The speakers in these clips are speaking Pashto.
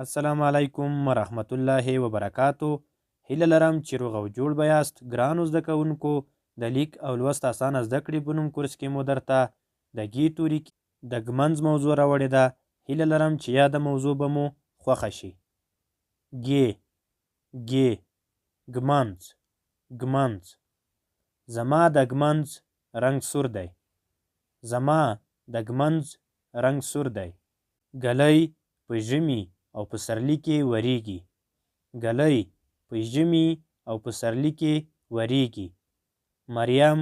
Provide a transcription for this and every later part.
السلام علیکم ورحمت الله وبرکاتو. هیله لرم چې روغ او جوړ به یاست. ګرانو زده کوونکو، د لیک او لوست اسانه زده کړې په نوم کورس کې مو درته د ګ توري د ږمنځ موضوع راوړې ده. هیله لرم چې یاده موضوع به مو خوښه شي. ګ ږمنځ ږمنځ. زما د ږمنځ رنګ سور دی. زما د ږمنځ رنګ سور دی. ګلۍ په ژمي او پسرلي کې وریږي. ګلۍ په ژمي او پسرلي کې وریږي. مریم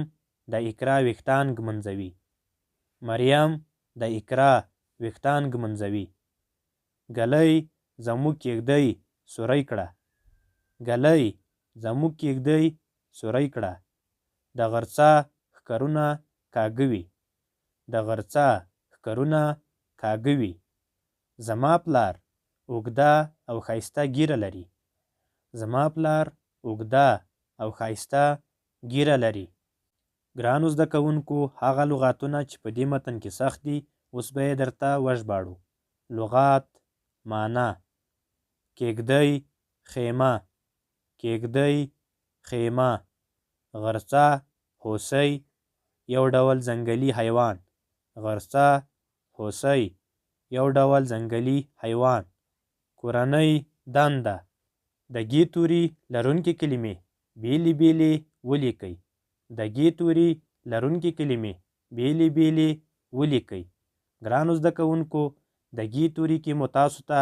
د اقرا ویښتان ږمنځوي. مریم د اقرا ویښتان ږمنځوي. ګلۍ زموږ کیږدۍ سوری کړه. ګلۍ زموږ کیږدۍ سوری کړه. د غرڅه ښکرونه کاږه وي. د غرڅه ښکرونه کاږه وي. زما پلار اوږده او ښایسته ږیره لري. زما پلار اوږده او ښایسته ږیره لري. ګرانو زده کوونکو، هغه لغاتونه چې په دې متن کې سخت دي اوس به یې درته وژباړو. لغات: معنا: کیږدۍ خیمه. کیږدۍ خیمه. غرڅه هوسۍ یو ډول ځنګلي حیوان. غرڅه هوسۍ یو ډول ځنګلي حیوان. کورنۍ دنده. د ګ توري لرونکې کلمې بیلې بیلې ولیکئ. د ګ توري لرونکې کلمې بیلې بیلې ولیکئ. ګرانو زده کوونکو، د ګ توري کې مو تاسو ته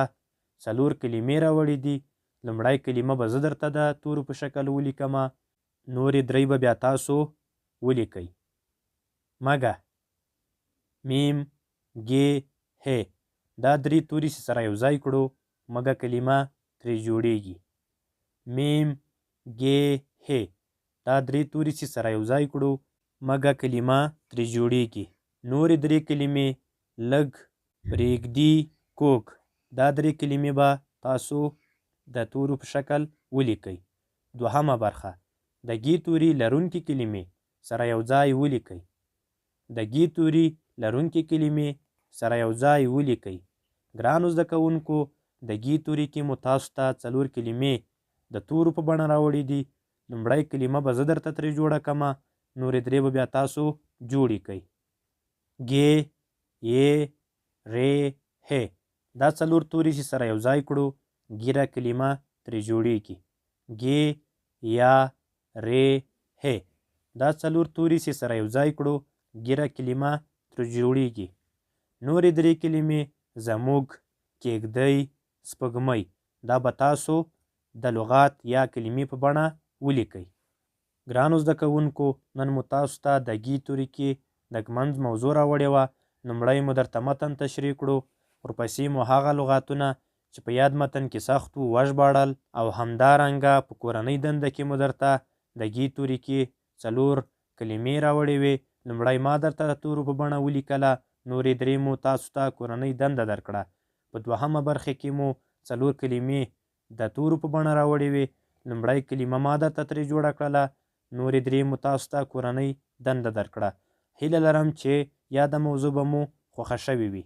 4 کلمې راوړې دي. لومړی کلمه به زه درته د تورو په شکل ولیکمه، نورې 3 به بیا تاسو ولیکئ. مږه، میم، ګ، ه. دا 3 توري چې سره یو ځای کړو مږه کلمه ترې جوړیږي. میم، ګ، ه. دا 3 توري چې سره یو ځای کړو مږه کلمه ترې جوړیږي. نورې 3 کلمې لږ، پرېږدي، کوږ. دا 3 کلمې به تاسو د تورو په شکل ولیکئ. دوهمه برخه: د ګ توري لرونکې کلمې سره یو ځای ولیکئ. د ګ توري لرونکې کلمې سره یو ځای ولیکئ. ګرانو زده کوونکو، د ګ توري کې مو تاسو ته 4 کلمې د تورو په بڼه راوړې دي. لومړی کلمه به زه درته ترې جوړه کړمه، نورې 3 به بیا تاسو جوړې کئ. ګ، ی، ر، ه. دا 4 توري چې سره یو ځای کړو ګیره کلمه ترې جوړیږي. ګ، یا، ر، ه. دا 4 توري چې سره یو ځای کړو ګیره کلمه ترې جوړیږي. نورې 3 کلمې زموږ، کیږدۍ، سپوږمۍ. دا به تاسو د لغات یا کلمې په بڼه ولیکئ. ګرانو زده کوونکو، نن مو تاسو ته د ګ توري کې د ږمنځ موضوع راوړې وه. لومړی مو درته متن تشریح کړو، ورپسې مو هغه لغاتونه چې په یاد متن کې سخت وو وژباړل، او همدارنګه په کورنۍ دنده کې مو درته د ګ توري کې 4 کلمې راوړې وې. لومړی ما درته د تورو په بڼه ولیکله، نورې 3 مو تاسو ته کورنۍ دنده درکړه. په دوهمه برخه کې مو 4 کلمې د تورو په بڼه راوړې وې. لومړی کلمه ما درته ترې جوړه کړله، نورې 3 مو تاسو ته کورنۍ دنده درکړه. هیله لرم چې یاده موضوع به مو خوښه شوې وي.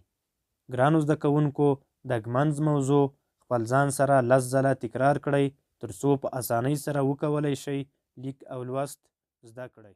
ګرانو زده کوونکو، د ږمنځ موضوع خپل ځان سره 10 ځله تکرار کړئ تر څو په اسانۍ سره وکولی شئ لیک او لوست زده کړئ.